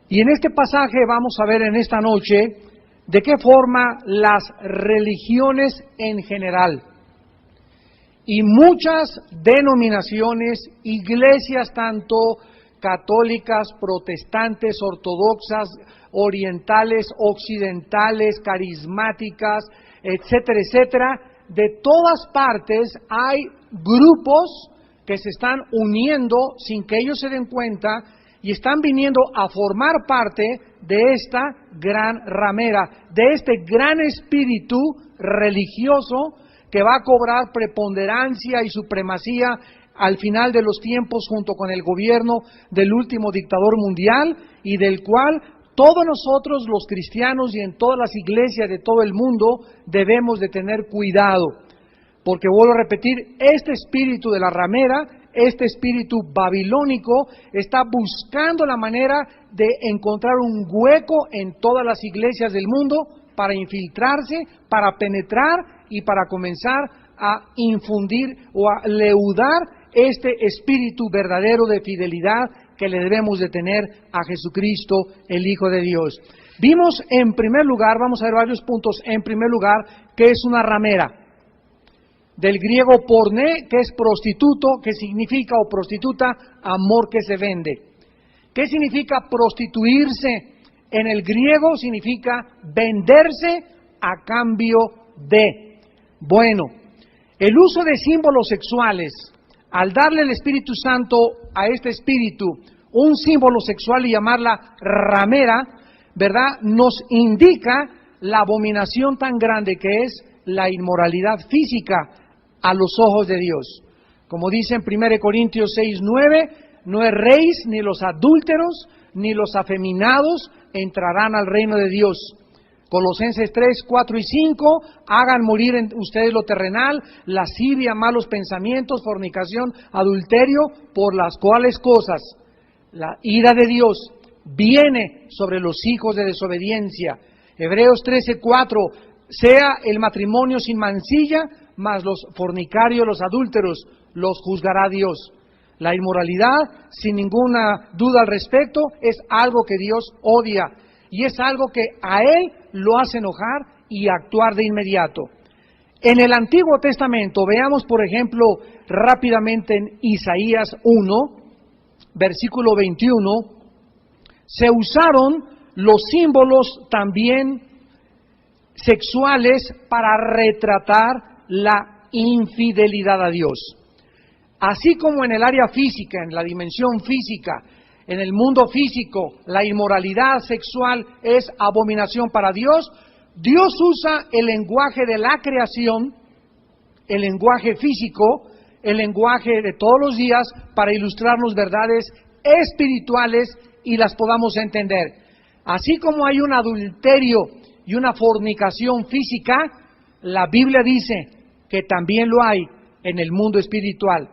Y en este pasaje vamos a ver en esta noche de qué forma las religiones en general y muchas denominaciones, iglesias tanto católicas, protestantes, ortodoxas, orientales, occidentales, carismáticas, etcétera, etcétera, de todas partes hay grupos que se están uniendo sin que ellos se den cuenta y están viniendo a formar parte de esta gran ramera, de este gran espíritu religioso que va a cobrar preponderancia y supremacía al final de los tiempos junto con el gobierno del último dictador mundial y del cual todos nosotros los cristianos y en todas las iglesias de todo el mundo debemos de tener cuidado. Porque vuelvo a repetir, este espíritu de la ramera, este espíritu babilónico, está buscando la manera de encontrar un hueco en todas las iglesias del mundo para infiltrarse, para penetrar y para comenzar a infundir o a leudar este espíritu verdadero de fidelidad que le debemos de tener a Jesucristo, el Hijo de Dios. Vimos en primer lugar, vamos a ver varios puntos, en primer lugar, que es una ramera. Del griego porné, que es prostituto, que significa, o prostituta, amor que se vende. ¿Qué significa prostituirse? En el griego significa venderse a cambio de. Bueno, el uso de símbolos sexuales, al darle el Espíritu Santo a este espíritu un símbolo sexual y llamarla ramera, ¿verdad?, nos indica la abominación tan grande que es la inmoralidad física a los ojos de Dios. Como dice en 1 Corintios 6:9, no erréis, ni los adúlteros, ni los afeminados entrarán al reino de Dios. Colosenses 3:4 y 5, hagan morir en ustedes lo terrenal, lascivia, malos pensamientos, fornicación, adulterio, por las cuales cosas la ira de Dios viene sobre los hijos de desobediencia. Hebreos 13:4, sea el matrimonio sin mancilla, mas los fornicarios, los adúlteros, los juzgará Dios. La inmoralidad, sin ninguna duda al respecto, es algo que Dios odia y es algo que a Él lo hace enojar y actuar de inmediato. En el Antiguo Testamento, veamos por ejemplo rápidamente en Isaías 1, versículo 21, se usaron los símbolos también sexuales para retratar la infidelidad a Dios. Así como en el área física, en la dimensión física, en el mundo físico, la inmoralidad sexual es abominación para Dios, Dios usa el lenguaje de la creación, el lenguaje físico, el lenguaje de todos los días para ilustrarnos verdades espirituales y las podamos entender. Así como hay un adulterio y una fornicación física, la Biblia dice que también lo hay en el mundo espiritual.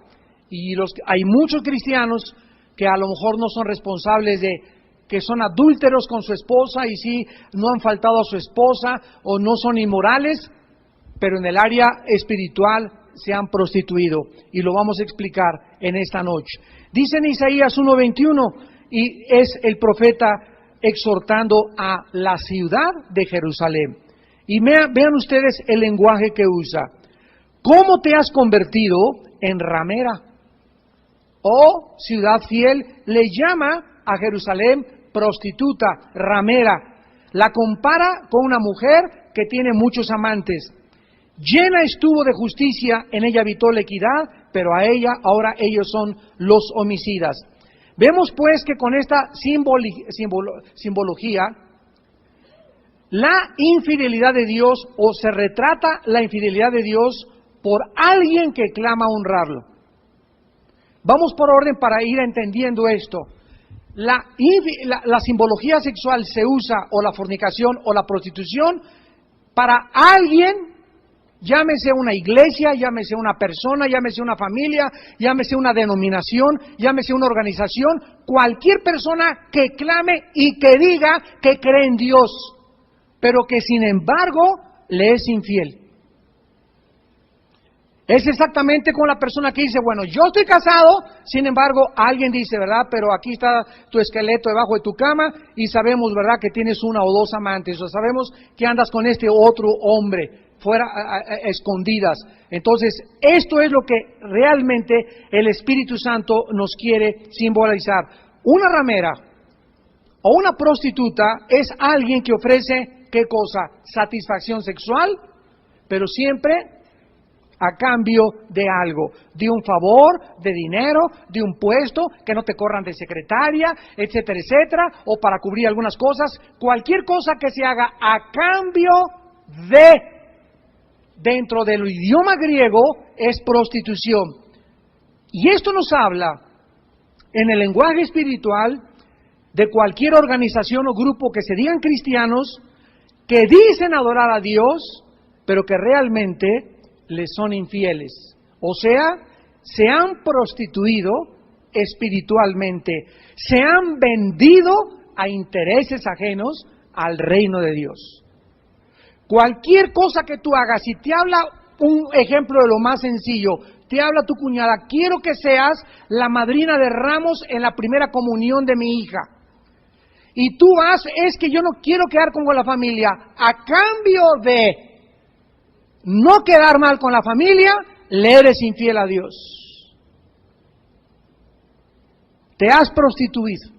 Y hay muchos cristianos que a lo mejor no son responsables de que son adúlteros con su esposa y sí, no han faltado a su esposa o no son inmorales, pero en el área espiritual se han prostituido. Y lo vamos a explicar en esta noche. Dice en Isaías 1:21, y es el profeta exhortando a la ciudad de Jerusalén. Y vean ustedes el lenguaje que usa. ¿Cómo te has convertido en ramera? Oh, ciudad fiel, le llama a Jerusalén prostituta, ramera. La compara con una mujer que tiene muchos amantes. Llena estuvo de justicia, en ella habitó la equidad, pero a ella ahora ellos son los homicidas. Vemos pues que con esta simbología, la infidelidad de Dios, o se retrata la infidelidad de Dios por alguien que clama honrarlo. Vamos por orden para ir entendiendo esto. La simbología sexual se usa, o la fornicación o la prostitución, para alguien, llámese una iglesia, llámese una persona, llámese una familia, llámese una denominación, llámese una organización, cualquier persona que clame y que diga que cree en Dios, pero que sin embargo le es infiel. Es exactamente como la persona que dice, bueno, yo estoy casado, sin embargo, alguien dice, ¿verdad? Pero aquí está tu esqueleto debajo de tu cama y sabemos, ¿verdad?, que tienes una o dos amantes, o sabemos que andas con este otro hombre fuera escondidas. Entonces, esto es lo que realmente el Espíritu Santo nos quiere simbolizar. Una ramera o una prostituta es alguien que ofrece, ¿qué cosa? Satisfacción sexual, pero siempre a cambio de algo, de un favor, de dinero, de un puesto, que no te corran de secretaria, etcétera, etcétera, o para cubrir algunas cosas, cualquier cosa que se haga a cambio de, dentro del idioma griego, es prostitución. Y esto nos habla, en el lenguaje espiritual, de cualquier organización o grupo que se digan cristianos, que dicen adorar a Dios, pero que realmente les son infieles, o sea, se han prostituido espiritualmente, se han vendido a intereses ajenos al reino de Dios. Cualquier cosa que tú hagas, si te habla un ejemplo de lo más sencillo, te habla tu cuñada, quiero que seas la madrina de ramos en la primera comunión de mi hija, y tú vas, es que yo no quiero quedar con la familia, a cambio de no quedar mal con la familia, le eres infiel a Dios. Te has prostituido.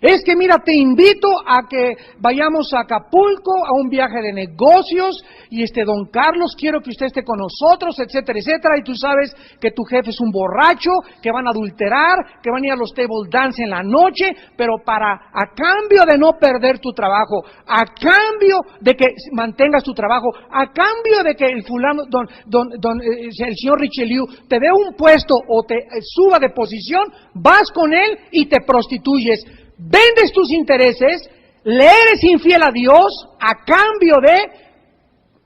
Es que mira, te invito a que vayamos a Acapulco a un viaje de negocios y don Carlos, quiero que usted esté con nosotros, etcétera, etcétera, y tú sabes que tu jefe es un borracho, que van a adulterar, que van a ir a los table dance en la noche, pero a cambio de no perder tu trabajo, a cambio de que mantengas tu trabajo, a cambio de que el fulano, el señor Richelieu te dé un puesto o te suba de posición, vas con él y te prostituyes. Vendes tus intereses, le eres infiel a Dios a cambio de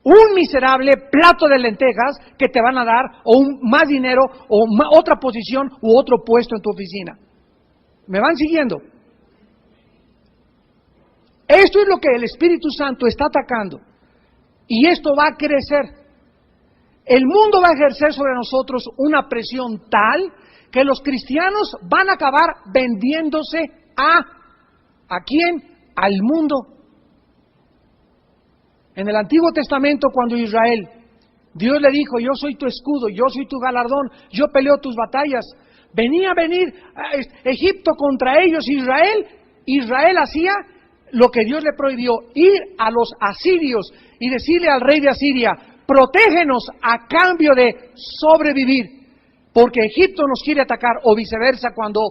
un miserable plato de lentejas que te van a dar, o más dinero, o otra posición, u otro puesto en tu oficina. ¿Me van siguiendo? Esto es lo que el Espíritu Santo está atacando. Y esto va a crecer. El mundo va a ejercer sobre nosotros una presión tal que los cristianos van a acabar vendiéndose ¿a quién? Al mundo. En el Antiguo Testamento, cuando Israel, Dios le dijo, yo soy tu escudo, yo soy tu galardón, yo peleo tus batallas. Venía a venir Egipto contra ellos, Israel hacía lo que Dios le prohibió, ir a los asirios y decirle al rey de Asiria, protégenos a cambio de sobrevivir. Porque Egipto nos quiere atacar, o viceversa, cuando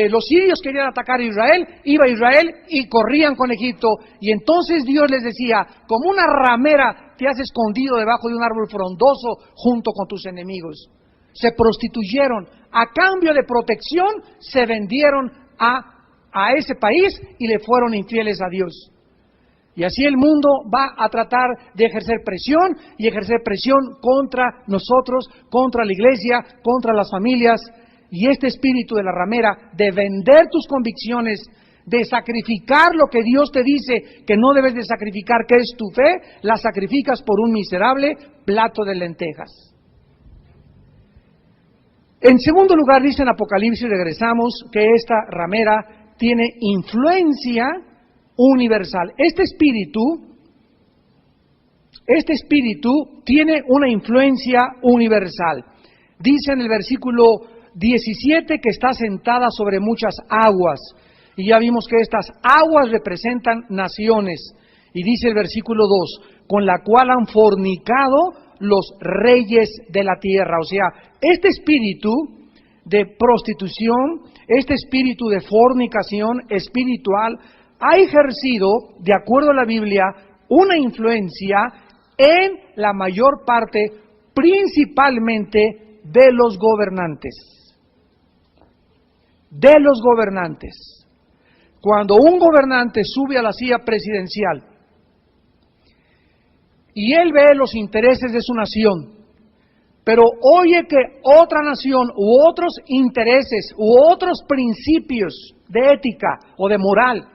los sirios querían atacar a Israel, iba Israel y corrían con Egipto. Y entonces Dios les decía, como una ramera te has escondido debajo de un árbol frondoso junto con tus enemigos. Se prostituyeron, a cambio de protección, se vendieron a ese país y le fueron infieles a Dios. Y así el mundo va a tratar de ejercer presión contra nosotros, contra la iglesia, contra las familias. Y este espíritu de la ramera, de vender tus convicciones, de sacrificar lo que Dios te dice que no debes de sacrificar, que es tu fe, la sacrificas por un miserable plato de lentejas. En segundo lugar, dice en Apocalipsis, regresamos, que esta ramera tiene influencia universal. Este espíritu tiene una influencia universal. Dice en el versículo 17 que está sentada sobre muchas aguas. Y ya vimos que estas aguas representan naciones. Y dice el versículo 2, con la cual han fornicado los reyes de la tierra. O sea, este espíritu de prostitución, este espíritu de fornicación espiritual, ha ejercido, de acuerdo a la Biblia, una influencia en la mayor parte, principalmente, de los gobernantes. De los gobernantes. Cuando un gobernante sube a la silla presidencial y él ve los intereses de su nación, pero oye que otra nación u otros intereses u otros principios de ética o de moral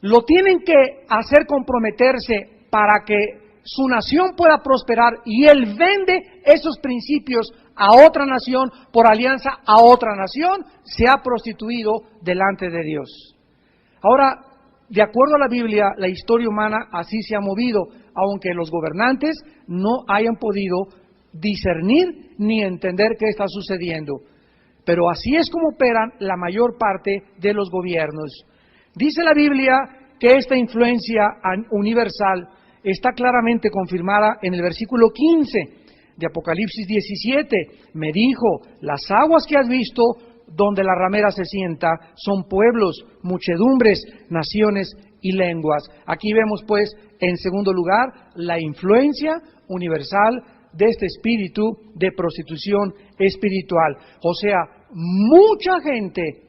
lo tienen que hacer comprometerse para que su nación pueda prosperar y él vende esos principios a otra nación por alianza a otra nación, se ha prostituido delante de Dios. Ahora, de acuerdo a la Biblia, la historia humana así se ha movido, aunque los gobernantes no hayan podido discernir ni entender qué está sucediendo. Pero así es como operan la mayor parte de los gobiernos. Dice la Biblia que esta influencia universal está claramente confirmada en el versículo 15 de Apocalipsis 17. Me dijo, las aguas que has visto, donde la ramera se sienta, son pueblos, muchedumbres, naciones y lenguas. Aquí vemos pues, en segundo lugar, la influencia universal de este espíritu de prostitución espiritual. O sea, mucha gente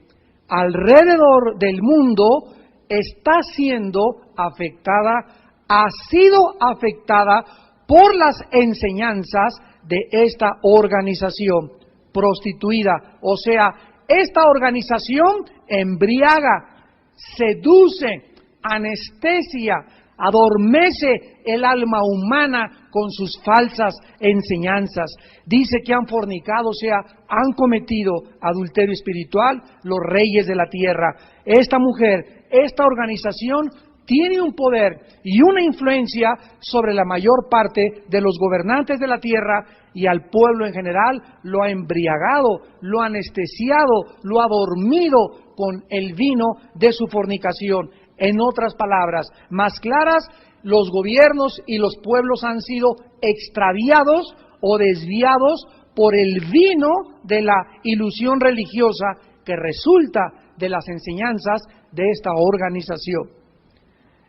alrededor del mundo está siendo afectada, ha sido afectada por las enseñanzas de esta organización prostituida. O sea, esta organización embriaga, seduce, anestesia, adormece el alma humana con sus falsas enseñanzas. Dice que han fornicado, o sea, han cometido adulterio espiritual los reyes de la tierra. Esta mujer, esta organización tiene un poder y una influencia sobre la mayor parte de los gobernantes de la tierra, y al pueblo en general lo ha embriagado, lo ha anestesiado, lo ha dormido con el vino de su fornicación. En otras palabras, más claras, los gobiernos y los pueblos han sido extraviados o desviados por el vino de la ilusión religiosa que resulta de las enseñanzas de esta organización.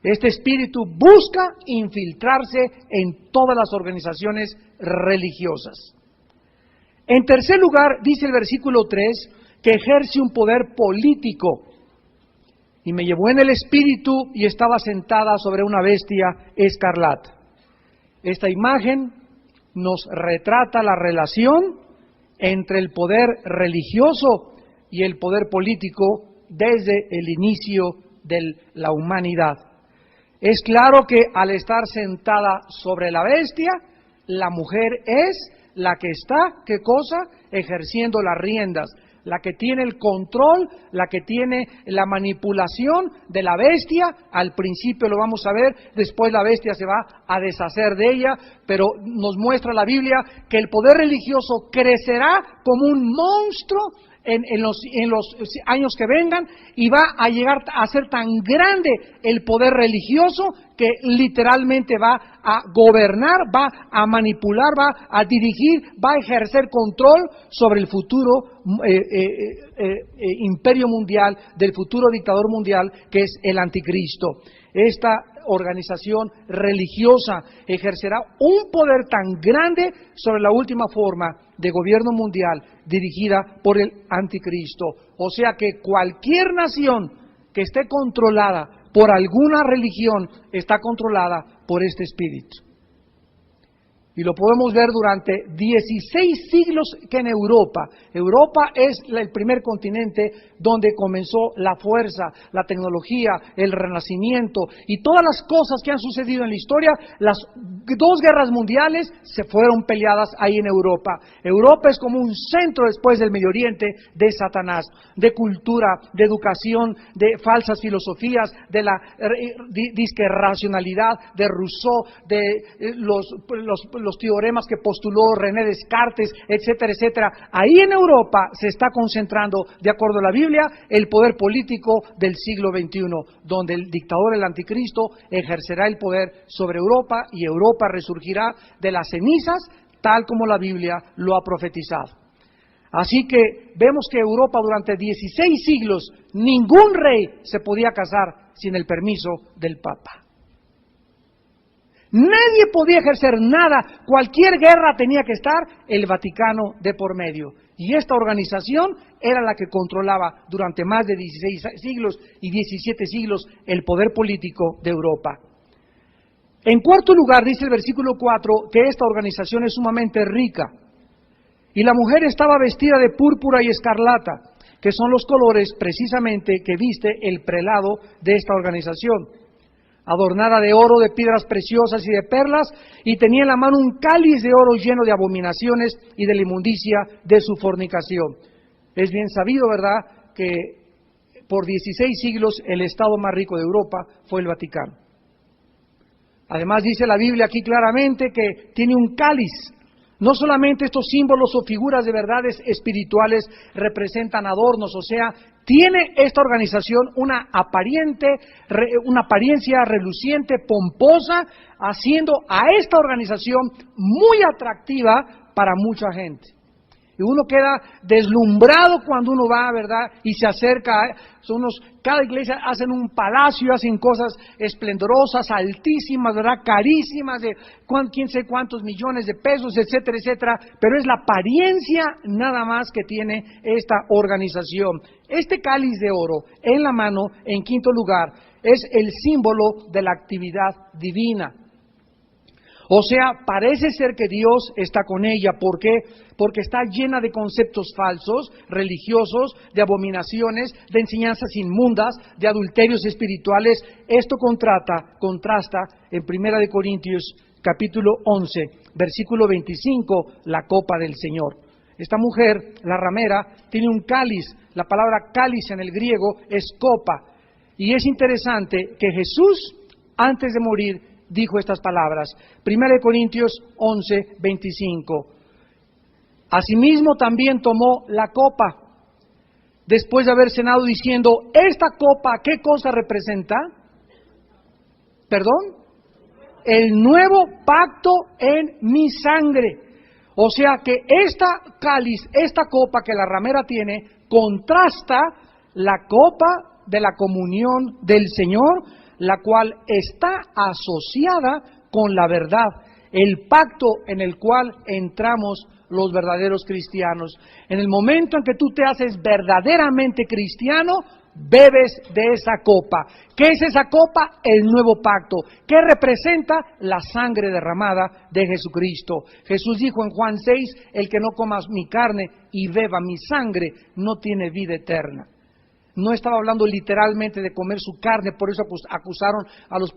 Este espíritu busca infiltrarse en todas las organizaciones religiosas. En tercer lugar, dice el versículo 3, que ejerce un poder político. Y me llevó en el espíritu y estaba sentada sobre una bestia escarlata. Esta imagen nos retrata la relación entre el poder religioso y el poder político desde el inicio de la humanidad. Es claro que al estar sentada sobre la bestia, la mujer es la que está, ¿qué cosa? Ejerciendo las riendas, la que tiene el control, la que tiene la manipulación de la bestia. Al principio lo vamos a ver, después la bestia se va a deshacer de ella, pero nos muestra la Biblia que el poder religioso crecerá como un monstruo en los años que vengan, y va a llegar a ser tan grande el poder religioso que literalmente va a gobernar, va a manipular, va a dirigir, va a ejercer control sobre el futuro imperio mundial, del futuro dictador mundial que es el anticristo. Esta organización religiosa ejercerá un poder tan grande sobre la última forma de gobierno mundial dirigida por el anticristo. O sea que cualquier nación que esté controlada por alguna religión está controlada por este espíritu. Y lo podemos ver durante 16 siglos que en Europa es el primer continente donde comenzó la fuerza, la tecnología, el renacimiento y todas las cosas que han sucedido en la historia. Las dos guerras mundiales se fueron peleadas ahí en Europa. Europa es como un centro después del Medio Oriente de Satanás, de cultura, de educación, de falsas filosofías, de la disque racionalidad de Rousseau, de los teoremas que postuló René Descartes, etcétera, etcétera. Ahí en Europa se está concentrando, de acuerdo a la Biblia, el poder político del siglo XXI, donde el dictador, el anticristo, ejercerá el poder sobre Europa y Europa resurgirá de las cenizas, tal como la Biblia lo ha profetizado. Así que vemos que Europa durante 16 siglos, ningún rey se podía casar sin el permiso del Papa. Nadie podía ejercer nada, cualquier guerra tenía que estar el Vaticano de por medio. Y esta organización era la que controlaba durante más de 16 siglos y 17 siglos el poder político de Europa. En cuarto lugar, dice el versículo 4, que esta organización es sumamente rica. Y la mujer estaba vestida de púrpura y escarlata, que son los colores precisamente que viste el prelado de esta organización. adornada de oro, de piedras preciosas y de perlas, y tenía en la mano un cáliz de oro lleno de abominaciones y de la inmundicia de su fornicación. Es bien sabido, ¿verdad?, que por 16 siglos el estado más rico de Europa fue el Vaticano. Además dice la Biblia aquí claramente que tiene un cáliz. No solamente estos símbolos o figuras de verdades espirituales representan adornos, o sea, tiene esta organización una apariencia reluciente, pomposa, haciendo a esta organización muy atractiva para mucha gente. Y uno queda deslumbrado cuando uno va, ¿verdad?, y se acerca. Cada iglesia hacen un palacio, hacen cosas esplendorosas, altísimas, ¿verdad?, carísimas, de quién sé cuántos millones de pesos, etcétera, etcétera. Pero es la apariencia nada más que tiene esta organización. Este cáliz de oro en la mano, en quinto lugar, es el símbolo de la actividad divina. O sea, parece ser que Dios está con ella. ¿Por qué? Porque está llena de conceptos falsos, religiosos, de abominaciones, de enseñanzas inmundas, de adulterios espirituales. Esto contrasta en 1 Corintios capítulo 11, versículo 25, la copa del Señor. Esta mujer, la ramera, tiene un cáliz. La palabra cáliz en el griego es copa. Y es interesante que Jesús, antes de morir, dijo estas palabras, 1 Corintios 11, 25. Asimismo también tomó la copa, después de haber cenado, diciendo, esta copa, ¿qué cosa representa? ¿Perdón? El nuevo pacto en mi sangre. O sea que esta cáliz, esta copa que la ramera tiene, contrasta la copa de la comunión del Señor, la cual está asociada con la verdad, el pacto en el cual entramos los verdaderos cristianos. En el momento en que tú te haces verdaderamente cristiano, bebes de esa copa. ¿Qué es esa copa? El nuevo pacto. ¿Qué representa? La sangre derramada de Jesucristo. Jesús dijo en Juan 6, el que no coma mi carne y beba mi sangre no tiene vida eterna. No estaba hablando literalmente de comer su carne, por eso acusaron a los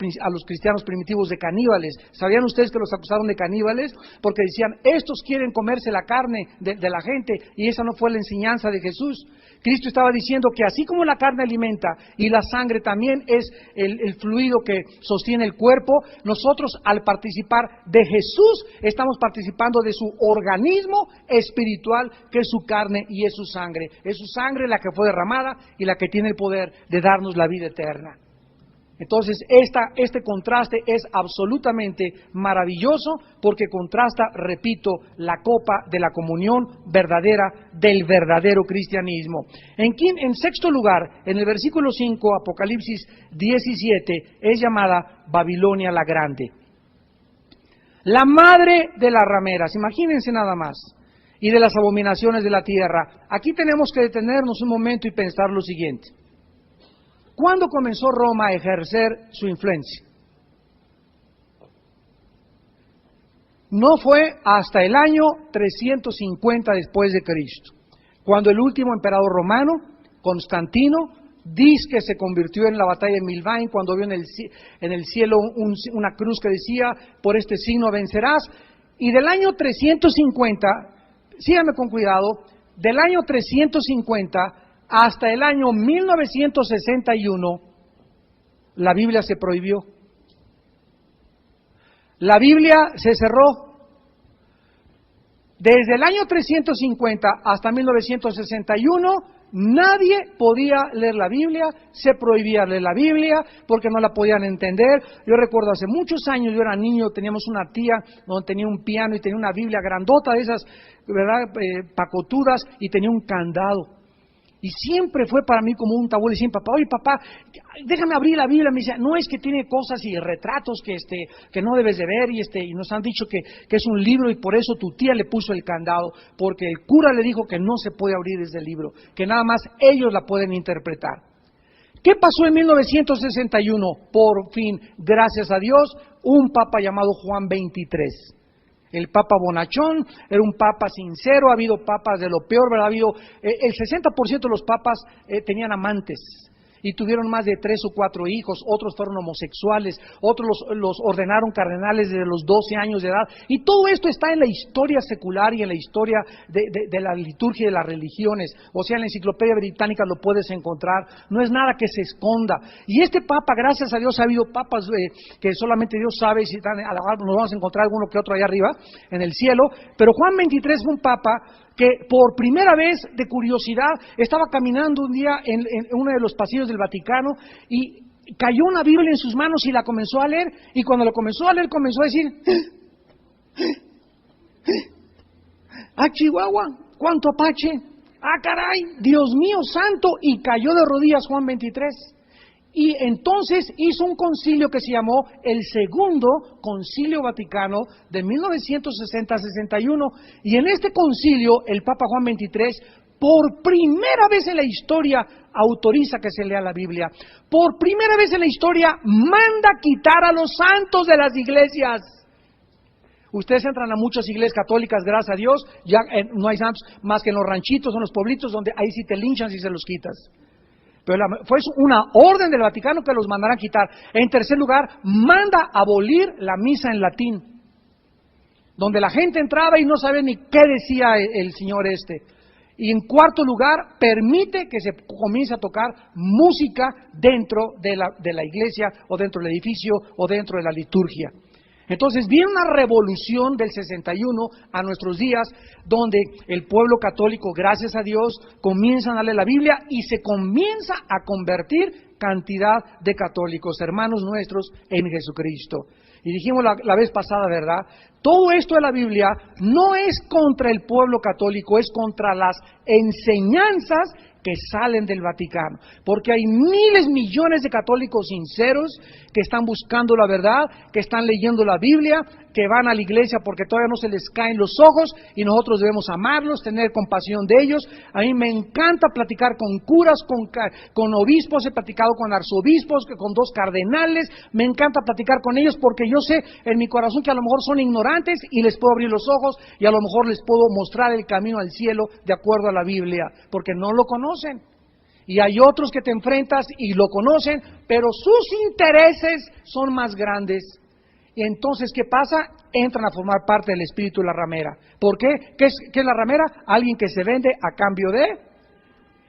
cristianos primitivos de caníbales. ¿Sabían ustedes que los acusaron de caníbales? Porque decían, estos quieren comerse la carne de la gente, y esa no fue la enseñanza de Jesús. Cristo estaba diciendo que así como la carne alimenta y la sangre también es el fluido que sostiene el cuerpo, nosotros al participar de Jesús estamos participando de su organismo espiritual, que es su carne y es su sangre. Es su sangre la que fue derramada y la que tiene el poder de darnos la vida eterna. Entonces, este contraste es absolutamente maravilloso porque contrasta, repito, la copa de la comunión verdadera del verdadero cristianismo. En sexto lugar, en el versículo 5, Apocalipsis 17, es llamada Babilonia la Grande. La madre de las rameras, imagínense nada más, y de las abominaciones de la tierra. Aquí tenemos que detenernos un momento y pensar lo siguiente. ¿Cuándo comenzó Roma a ejercer su influencia? No fue hasta el año 350 después de Cristo, cuando el último emperador romano, Constantino, dice que se convirtió en la batalla de Milvain, cuando vio en el cielo una cruz que decía, por este signo vencerás, y del año 350, síganme con cuidado, del año 350 hasta el año 1961, la Biblia se prohibió. La Biblia se cerró. Desde el año 350 hasta 1961, nadie podía leer la Biblia, se prohibía leer la Biblia porque no la podían entender. Yo recuerdo hace muchos años, yo era niño, teníamos una tía donde tenía un piano y tenía una Biblia grandota de esas, ¿verdad?, pacotudas, y tenía un candado. Y siempre fue para mí como un tabú. Le decía, papá, oye papá, déjame abrir la Biblia. Me decía, no, es que tiene cosas y retratos que no debes de ver, y nos han dicho que es un libro, y por eso tu tía le puso el candado, porque el cura le dijo que no se puede abrir ese libro, que nada más ellos la pueden interpretar. ¿Qué pasó en 1961? Por fin, gracias a Dios, un papa llamado Juan XXIII. El Papa bonachón, era un papa sincero. Ha habido papas de lo peor, ¿verdad? El 60% de los papas tenían amantes. y tuvieron más de 3 o 4 hijos, otros fueron homosexuales, otros los ordenaron cardenales desde los 12 años de edad, y todo esto está en la historia secular y en la historia de la liturgia y de las religiones, o sea, en la Enciclopedia Británica lo puedes encontrar, no es nada que se esconda. Y este Papa, gracias a Dios, ha habido papas que solamente Dios sabe si están, a la nos vamos a encontrar alguno que otro allá arriba, en el cielo, pero Juan XXIII fue un Papa que por primera vez, de curiosidad, estaba caminando un día en uno de los pasillos del Vaticano y cayó una Biblia en sus manos y la comenzó a leer, y cuando lo comenzó a leer comenzó a decir, ¡ah, Chihuahua! ¡Cuánto apache! ¡Ah, caray! ¡Dios mío santo! Y cayó de rodillas Juan XXIII. Y entonces hizo un concilio que se llamó el Segundo Concilio Vaticano de 1960-61. Y en este concilio, el Papa Juan XXIII, por primera vez en la historia, autoriza que se lea la Biblia. Por primera vez en la historia, manda quitar a los santos de las iglesias. Ustedes entran a muchas iglesias católicas, gracias a Dios, ya no hay santos más que en los ranchitos, en los pueblitos, donde ahí sí te linchan si se los quitas. Pero fue una orden del Vaticano que los mandaran quitar. En tercer lugar, manda abolir la misa en latín, donde la gente entraba y no sabía ni qué decía el señor este. Y en cuarto lugar, permite que se comience a tocar música dentro de la iglesia, o dentro del edificio, o dentro de la liturgia. Entonces viene una revolución del 61 a nuestros días, donde el pueblo católico, gracias a Dios, comienzan a leer la Biblia y se comienza a convertir cantidad de católicos, hermanos nuestros, en Jesucristo. Y dijimos la vez pasada, ¿verdad? Todo esto de la Biblia no es contra el pueblo católico, es contra las enseñanzas que salen del Vaticano, porque hay miles, millones de católicos sinceros que están buscando la verdad, que están leyendo la Biblia, que van a la iglesia porque todavía no se les caen los ojos, y nosotros debemos amarlos, tener compasión de ellos. A mí me encanta platicar con curas, con obispos, he platicado con arzobispos, con 2 cardenales, me encanta platicar con ellos porque yo sé en mi corazón que a lo mejor son ignorantes y les puedo abrir los ojos y a lo mejor les puedo mostrar el camino al cielo de acuerdo a la Biblia, porque no lo conocen. Y hay otros que te enfrentas y lo conocen, pero sus intereses son más grandes. Y entonces, ¿qué pasa? Entran a formar parte del espíritu de la ramera. ¿Por qué? ¿Qué es la ramera? Alguien que se vende a cambio de...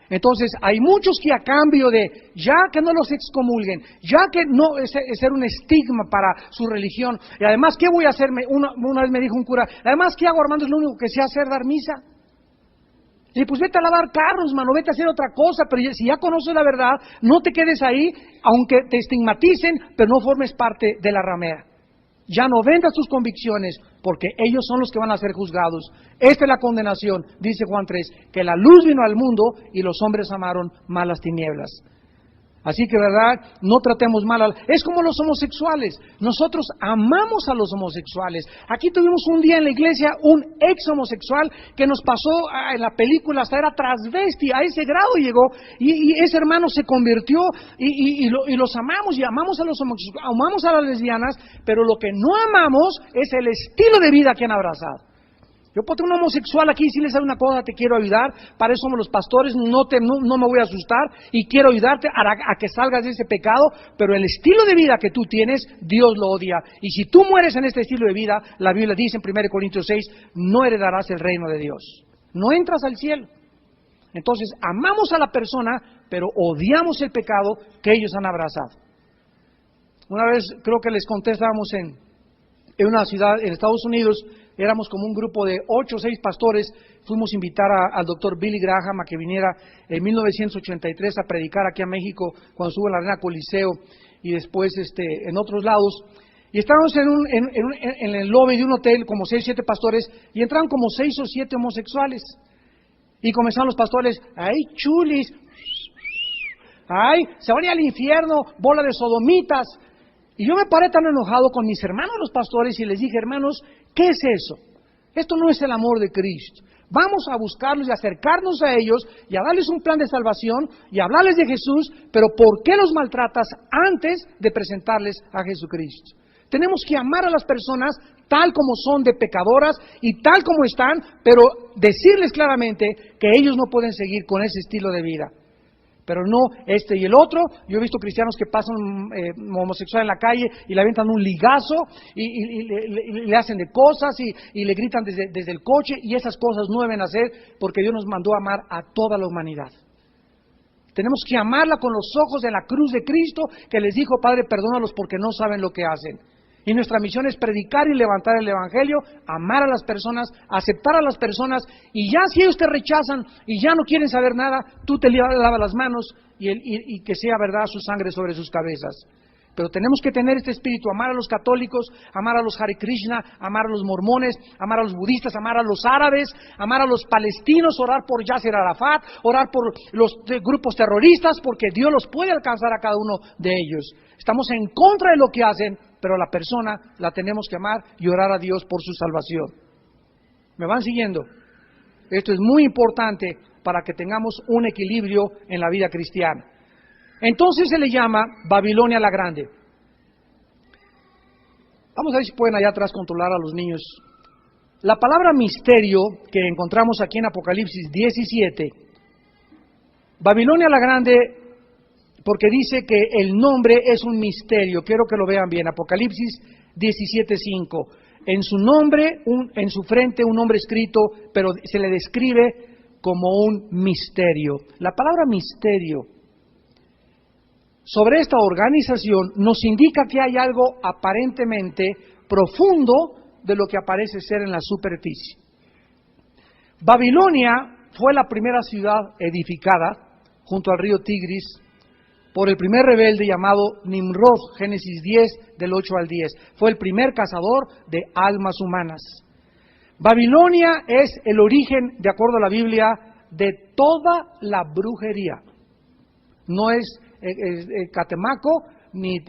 Entonces, hay muchos que a cambio de, ya que no los excomulguen, ya que no es ser un estigma para su religión, y además, ¿qué voy a hacer? Una vez me dijo un cura, además, ¿qué hago, Armando? Es lo único que sé hacer, dar misa. Y pues vete a lavar carros, mano, vete a hacer otra cosa, pero si ya conoces la verdad, no te quedes ahí, aunque te estigmaticen, pero no formes parte de la ramera. Ya no vendas tus convicciones, porque ellos son los que van a ser juzgados. Esta es la condenación, dice Juan 3, que la luz vino al mundo y los hombres amaron más las tinieblas. Así que, ¿verdad? No tratemos mal. Es como los homosexuales. Nosotros amamos a los homosexuales. Aquí tuvimos un día en la iglesia un ex homosexual que nos pasó en la película, hasta era transvesti, a ese grado llegó. Y ese hermano se convirtió y los amamos, y amamos a los homosexuales, amamos a las lesbianas, pero lo que no amamos es el estilo de vida que han abrazado. Yo puedo tener un homosexual aquí y si les hago una cosa, te quiero ayudar, para eso somos los pastores, no me voy a asustar y quiero ayudarte a que salgas de ese pecado, pero el estilo de vida que tú tienes, Dios lo odia. Y si tú mueres en este estilo de vida, la Biblia dice en 1 Corintios 6, no heredarás el reino de Dios, no entras al cielo. Entonces, amamos a la persona, pero odiamos el pecado que ellos han abrazado. Una vez creo que les conté, estábamos en una ciudad en Estados Unidos, éramos como un grupo de 8 o 6 pastores, fuimos a invitar al doctor Billy Graham a que viniera en 1983 a predicar aquí a México cuando estuvo en la Arena Coliseo y después en otros lados. Y estábamos en el lobby de un hotel, como 6 o 7 pastores, y entraron como 6 o 7 homosexuales. Y comenzaron los pastores, ¡ay, chulis! ¡Ay, se van a ir al infierno, bola de sodomitas! Y yo me paré tan enojado con mis hermanos los pastores y les dije, hermanos, ¿qué es eso? Esto no es el amor de Cristo. Vamos a buscarlos y acercarnos a ellos y a darles un plan de salvación y a hablarles de Jesús, pero ¿por qué los maltratas antes de presentarles a Jesucristo? Tenemos que amar a las personas tal como son de pecadoras y tal como están, pero decirles claramente que ellos no pueden seguir con ese estilo de vida. pero no este y el otro. Yo he visto cristianos que pasan homosexual en la calle y le avientan un ligazo y le hacen de cosas y le gritan desde el coche, y esas cosas no deben hacer, porque Dios nos mandó a amar a toda la humanidad. Tenemos que amarla con los ojos de la cruz de Cristo, que les dijo: Padre, perdónalos porque no saben lo que hacen. Y nuestra misión es predicar y levantar el Evangelio, amar a las personas, aceptar a las personas, y ya si ellos te rechazan y ya no quieren saber nada, tú te lavas las manos y que sea verdad su sangre sobre sus cabezas. Pero tenemos que tener este espíritu: amar a los católicos, amar a los Hare Krishna, amar a los mormones, amar a los budistas, amar a los árabes, amar a los palestinos, orar por Yasser Arafat, orar por los grupos terroristas, porque Dios los puede alcanzar a cada uno de ellos. Estamos en contra de lo que hacen, pero a la persona la tenemos que amar y orar a Dios por su salvación. ¿Me van siguiendo? Esto es muy importante para que tengamos un equilibrio en la vida cristiana. Entonces se le llama Babilonia la Grande. Vamos a ver si pueden allá atrás controlar a los niños. La palabra misterio que encontramos aquí en Apocalipsis 17, Babilonia la Grande, porque dice que el nombre es un misterio. Quiero que lo vean bien. Apocalipsis 17:5. En su nombre, en su frente un nombre escrito, pero se le describe como un misterio. La palabra misterio sobre esta organización nos indica que hay algo aparentemente profundo de lo que aparece ser en la superficie. Babilonia fue la primera ciudad edificada junto al río Tigris por el primer rebelde llamado Nimrod, Génesis 10, del 8 al 10. Fue el primer cazador de almas humanas. Babilonia es el origen, de acuerdo a la Biblia, de toda la brujería. No es Catemaco, ni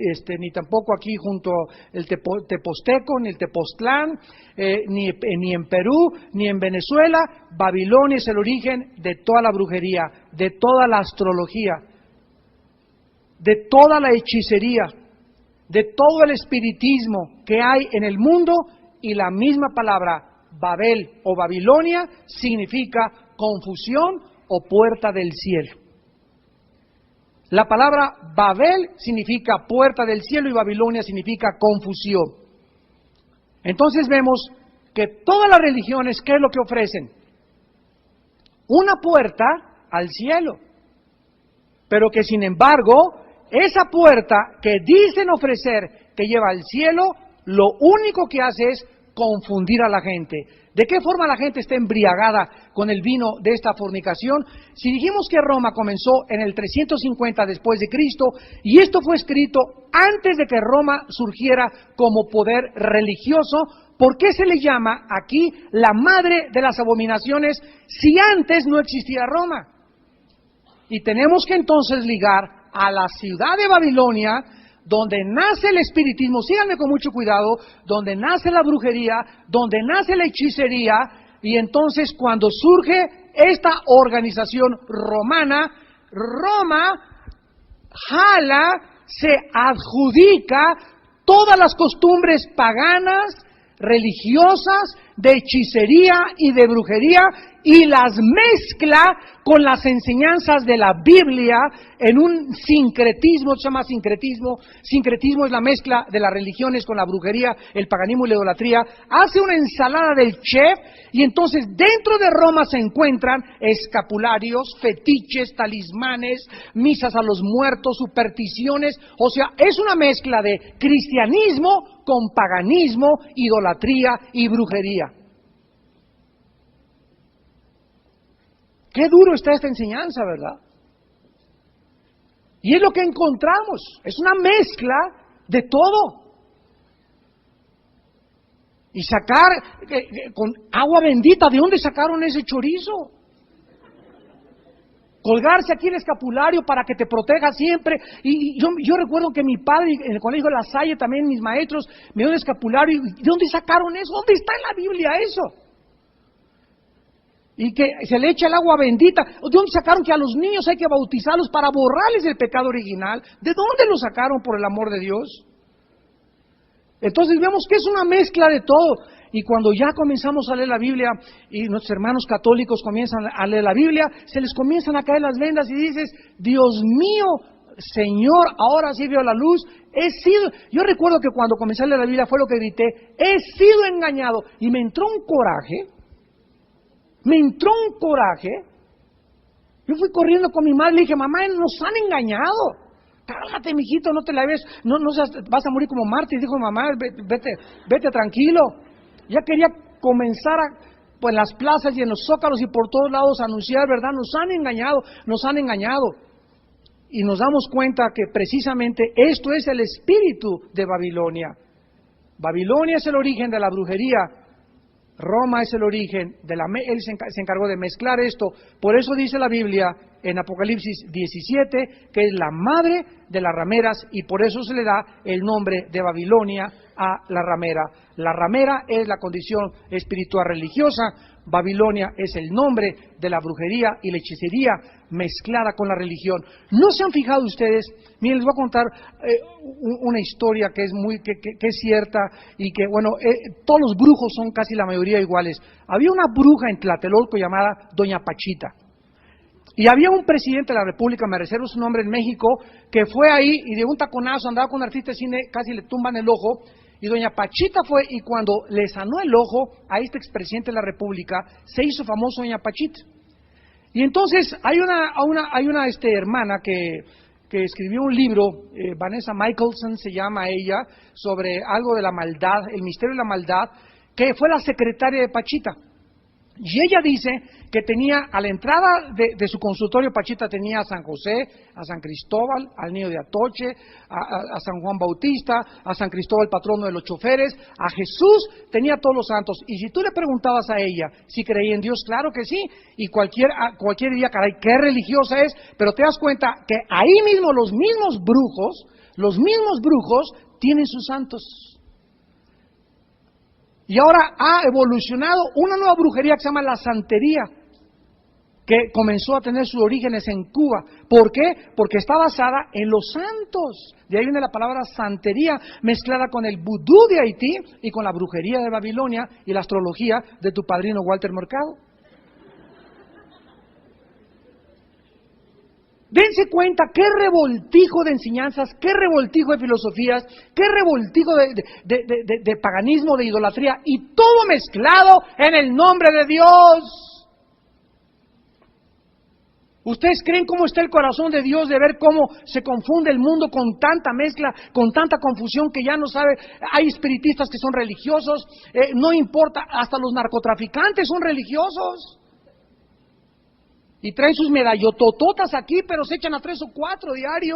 tampoco aquí junto el Teposteco, ni el Tepoztlán, ni en Perú, ni en Venezuela. Babilonia es el origen de toda la brujería, de toda la astrología, de toda la hechicería, de todo el espiritismo que hay en el mundo. Y la misma palabra Babel o Babilonia significa confusión o puerta del cielo. La palabra Babel significa puerta del cielo y Babilonia significa confusión. Entonces vemos que todas las religiones, ¿qué es lo que ofrecen? Una puerta al cielo. Pero que sin embargo, esa puerta que dicen ofrecer que lleva al cielo, lo único que hace es confundir a la gente. ¿De qué forma la gente está embriagada con el vino de esta fornicación? Si dijimos que Roma comenzó en el 350 después de Cristo, y esto fue escrito antes de que Roma surgiera como poder religioso, ¿por qué se le llama aquí la madre de las abominaciones si antes no existía Roma? Y tenemos que entonces ligar a la ciudad de Babilonia, donde nace el espiritismo, síganme con mucho cuidado, donde nace la brujería, donde nace la hechicería, y entonces cuando surge esta organización romana, Roma jala, se adjudica todas las costumbres paganas, religiosas, de hechicería y de brujería, y las mezcla con las enseñanzas de la Biblia en un sincretismo. Se llama sincretismo. Sincretismo es la mezcla de las religiones con la brujería, el paganismo y la idolatría. Hace una ensalada del chef, y entonces dentro de Roma se encuentran escapularios, fetiches, talismanes, misas a los muertos, supersticiones. O sea, es una mezcla de cristianismo con paganismo, idolatría y brujería. Qué duro está esta enseñanza, ¿verdad? Y es lo que encontramos, es una mezcla de todo. Y sacar con agua bendita, ¿de dónde sacaron ese chorizo? Colgarse aquí el escapulario para que te proteja siempre. Y yo recuerdo que mi padre, en el colegio de La Salle, también mis maestros, me dieron el escapulario. ¿De dónde sacaron eso? ¿Dónde está en la Biblia eso? Y que se le echa el agua bendita. ¿De dónde sacaron que a los niños hay que bautizarlos para borrarles el pecado original? ¿De dónde lo sacaron, por el amor de Dios? Entonces vemos que es una mezcla de todo. y cuando ya comenzamos a leer la Biblia y nuestros hermanos católicos comienzan a leer la Biblia, se les comienzan a caer las vendas y dices, Dios mío, Señor, ahora sí veo la luz. Yo recuerdo que cuando comencé a leer la Biblia fue lo que grité, he sido engañado, y me entró un coraje. Yo fui corriendo con mi madre y le dije, mamá, nos han engañado. Cálmate, mijito, no te la ves, no vas a morir como Marta. Y dijo, mamá, vete tranquilo. Ya quería comenzar pues, en las plazas y en los zócalos y por todos lados a anunciar, ¿verdad? Nos han engañado. Y nos damos cuenta que precisamente esto es el espíritu de Babilonia. Babilonia es el origen de la brujería. Roma es el origen él se encargó de mezclar esto. Por eso dice la Biblia en Apocalipsis 17 que es la madre de las rameras, y por eso se le da el nombre de Babilonia a la ramera. La ramera es la condición espiritual religiosa. Babilonia es el nombre de la brujería y la hechicería mezclada con la religión. ¿No se han fijado ustedes? Miren, les voy a contar una historia que es que es cierta, y que, bueno, todos los brujos son casi la mayoría iguales. Había una bruja en Tlatelolco llamada Doña Pachita. Y había un presidente de la República, me reservo su nombre, en México, que fue ahí y de un taconazo andaba con un artista de cine, casi le tumban el ojo. Y Doña Pachita fue, y cuando le sanó el ojo a este expresidente de la República, se hizo famoso Doña Pachita. Y entonces hay una hermana que escribió un libro, Vanessa Michelson se llama ella, sobre algo de la maldad, el misterio de la maldad, que fue la secretaria de Pachita. Y ella dice que tenía, a la entrada de su consultorio, Pachita tenía a San José, a San Cristóbal, al niño de Atoche, a San Juan Bautista, a San Cristóbal, patrono de los choferes, a Jesús, tenía a todos los santos. Y si tú le preguntabas a ella si creía en Dios, claro que sí, y cualquier día, caray, qué religiosa es, pero te das cuenta que ahí mismo los mismos brujos tienen sus santos. Y ahora ha evolucionado una nueva brujería que se llama la santería, que comenzó a tener sus orígenes en Cuba. ¿Por qué? Porque está basada en los santos. De ahí viene la palabra santería, mezclada con el vudú de Haití y con la brujería de Babilonia y la astrología de tu padrino Walter Mercado. Dense cuenta qué revoltijo de enseñanzas, qué revoltijo de filosofías, qué revoltijo de paganismo, de idolatría, y todo mezclado en el nombre de Dios. ¿Ustedes creen cómo está el corazón de Dios de ver cómo se confunde el mundo con tanta mezcla, con tanta confusión que ya no sabe? Hay espiritistas que son religiosos, no importa, hasta los narcotraficantes son religiosos. Y traen sus medallotototas aquí, pero se echan a 3 o 4 diario.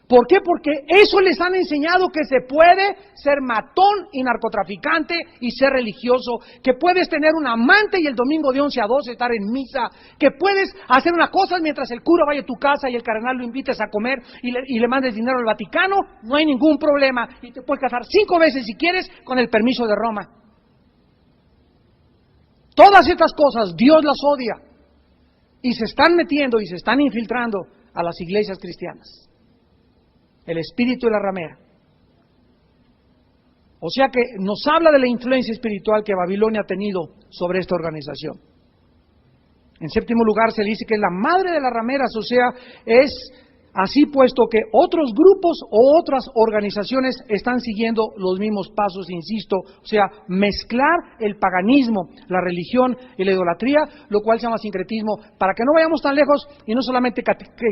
¿Por qué? Porque eso les han enseñado, que se puede ser matón y narcotraficante y ser religioso, que puedes tener un amante y el domingo de 11 a 12 estar en misa, que puedes hacer una cosa mientras el cura vaya a tu casa y el cardenal lo invites a comer y le mandes dinero al Vaticano, no hay ningún problema, y te puedes casar 5 veces si quieres con el permiso de Roma. Todas estas cosas Dios las odia, y se están metiendo y se están infiltrando a las iglesias cristianas. El espíritu de la ramera. O sea que nos habla de la influencia espiritual que Babilonia ha tenido sobre esta organización. En séptimo lugar se dice que es la madre de las rameras, o sea, es así puesto que otros grupos o otras organizaciones están siguiendo los mismos pasos, insisto, o sea, mezclar el paganismo, la religión y la idolatría, lo cual se llama sincretismo, para que no vayamos tan lejos y no solamente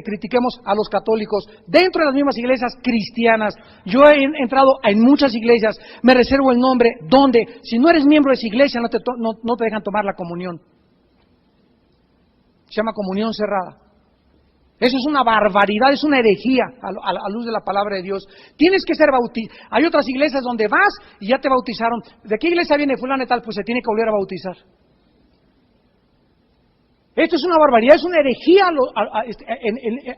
critiquemos a los católicos dentro de las mismas iglesias cristianas. Yo he entrado en muchas iglesias, me reservo el nombre, donde si no eres miembro de esa iglesia no te dejan tomar la comunión. Se llama comunión cerrada. Eso es una barbaridad, es una herejía a la luz de la palabra de Dios. Tienes que ser bautizado. Hay otras iglesias donde vas y ya te bautizaron. ¿De qué iglesia viene fulano y tal? Pues se tiene que volver a bautizar. Esto es una barbaridad, es una herejía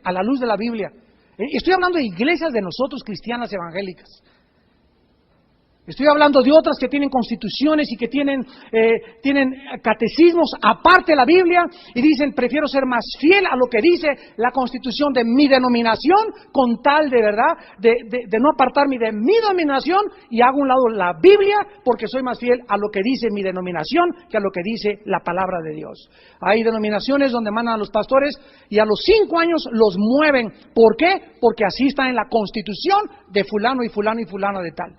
a la luz de la Biblia. Estoy hablando de iglesias de nosotros cristianas evangélicas. Estoy hablando de otras que tienen constituciones y que tienen catecismos aparte de la Biblia y dicen, prefiero ser más fiel a lo que dice la constitución de mi denominación con tal de verdad, de no apartarme de mi denominación y hago a un lado la Biblia porque soy más fiel a lo que dice mi denominación que a lo que dice la palabra de Dios. Hay denominaciones donde mandan a los pastores y a los 5 años los mueven. ¿Por qué? Porque así está en la constitución de fulano y fulano y fulano de tal.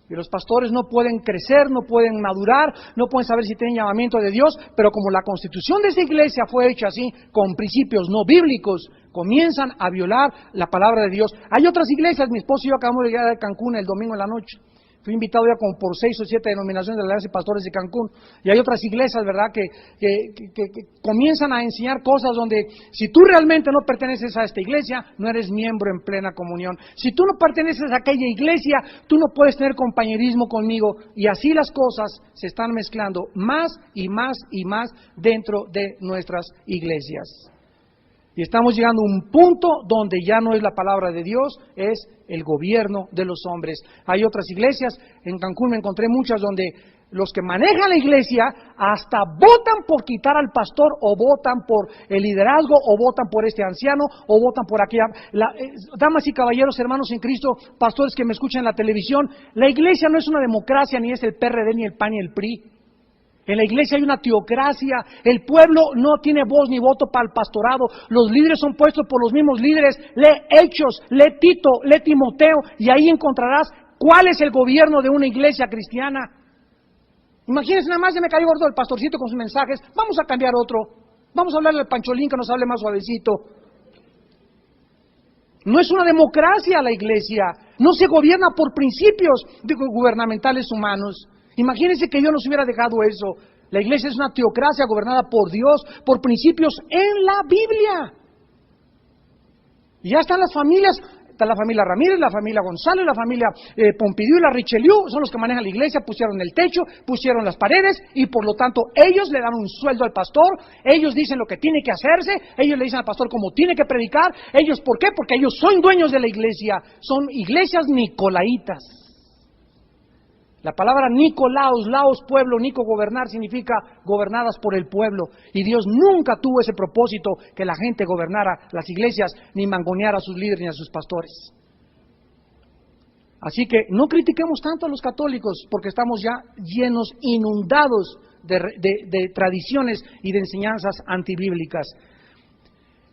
Y los pastores no pueden crecer, no pueden madurar, no pueden saber si tienen llamamiento de Dios, pero como la constitución de esta iglesia fue hecha así, con principios no bíblicos, comienzan a violar la palabra de Dios. Hay otras iglesias, mi esposo y yo acabamos de llegar de Cancún el domingo en la noche. Fui invitado ya como por 6 o 7 denominaciones de la Iglesia de Pastores de Cancún. Y hay otras iglesias, ¿verdad?, que comienzan a enseñar cosas donde si tú realmente no perteneces a esta iglesia, no eres miembro en plena comunión. Si tú no perteneces a aquella iglesia, tú no puedes tener compañerismo conmigo. Y así las cosas se están mezclando más y más y más dentro de nuestras iglesias. Y estamos llegando a un punto donde ya no es la palabra de Dios, es el gobierno de los hombres. Hay otras iglesias, en Cancún me encontré muchas donde los que manejan la iglesia hasta votan por quitar al pastor, o votan por el liderazgo, o votan por este anciano, o votan por aquella. Damas y caballeros, hermanos en Cristo, pastores que me escuchan en la televisión, la iglesia no es una democracia, ni es el PRD, ni el PAN, ni el PRI. En la iglesia hay una teocracia, el pueblo no tiene voz ni voto para el pastorado, los líderes son puestos por los mismos líderes. Lee Hechos, lee Tito, lee Timoteo y ahí encontrarás cuál es el gobierno de una iglesia cristiana. Imagínense, nada más ya me cayó gordo el pastorcito con sus mensajes, vamos a cambiar otro, vamos a hablarle al Pancholín que nos hable más suavecito. No es una democracia la iglesia, no se gobierna por principios gubernamentales humanos. Imagínense que Dios nos hubiera dejado eso. La iglesia es una teocracia gobernada por Dios, por principios en la Biblia. Y ya están las familias, está la familia Ramírez, la familia González, la familia Pompidou y la Richelieu, son los que manejan la iglesia, pusieron el techo, pusieron las paredes y por lo tanto ellos le dan un sueldo al pastor, ellos dicen lo que tiene que hacerse, ellos le dicen al pastor cómo tiene que predicar, ellos ¿por qué? Porque ellos son dueños de la iglesia, son iglesias nicolaitas. La palabra Nicolaos, laos, pueblo, Nico, gobernar, significa gobernadas por el pueblo. Y Dios nunca tuvo ese propósito que la gente gobernara las iglesias, ni mangoneara a sus líderes ni a sus pastores. Así que no critiquemos tanto a los católicos, porque estamos ya llenos, inundados de tradiciones y de enseñanzas antibíblicas.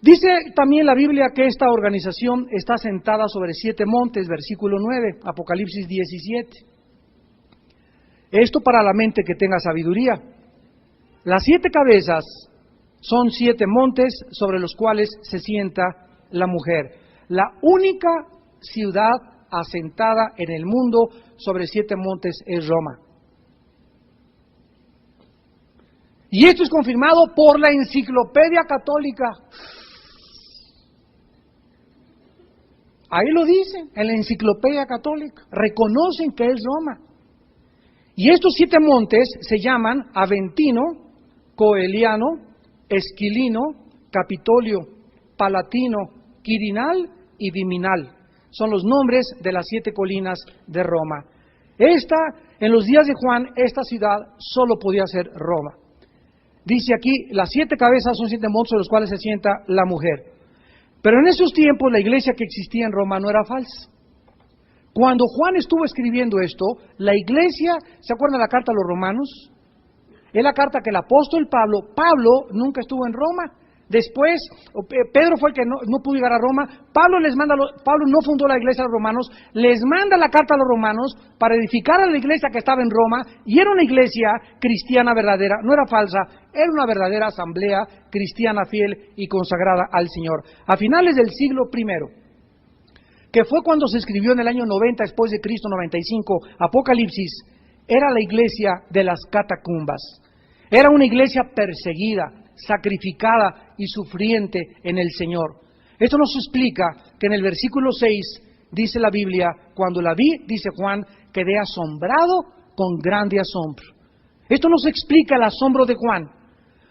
Dice también la Biblia que esta organización está sentada sobre 7 montes, versículo 9, Apocalipsis 17. Esto para la mente que tenga sabiduría. Las 7 cabezas son 7 montes sobre los cuales se sienta la mujer. La única ciudad asentada en el mundo sobre 7 montes es Roma. Y esto es confirmado por la Enciclopedia Católica. Ahí lo dicen, en la Enciclopedia Católica. Reconocen que es Roma. Y estos 7 montes se llaman Aventino, Coeliano, Esquilino, Capitolio, Palatino, Quirinal y Viminal. Son los nombres de las 7 colinas de Roma. En los días de Juan, esta ciudad solo podía ser Roma. Dice aquí, las 7 cabezas son 7 montes sobre los cuales se sienta la mujer. Pero en esos tiempos la iglesia que existía en Roma no era falsa. Cuando Juan estuvo escribiendo esto, la iglesia, ¿se acuerdan de la carta a los romanos? Es la carta que el apóstol Pablo nunca estuvo en Roma. Después, Pedro fue el que no pudo llegar a Roma. Pablo no fundó la iglesia a los romanos, les manda la carta a los romanos para edificar a la iglesia que estaba en Roma, y era una iglesia cristiana verdadera, no era falsa, era una verdadera asamblea cristiana fiel y consagrada al Señor. A finales del siglo I, que fue cuando se escribió en el año 90 después de Cristo, 95, Apocalipsis, era la iglesia de las catacumbas. Era una iglesia perseguida, sacrificada y sufriente en el Señor. Esto nos explica que en el versículo 6 dice la Biblia, cuando la vi, dice Juan, quedé asombrado con grande asombro. Esto nos explica el asombro de Juan.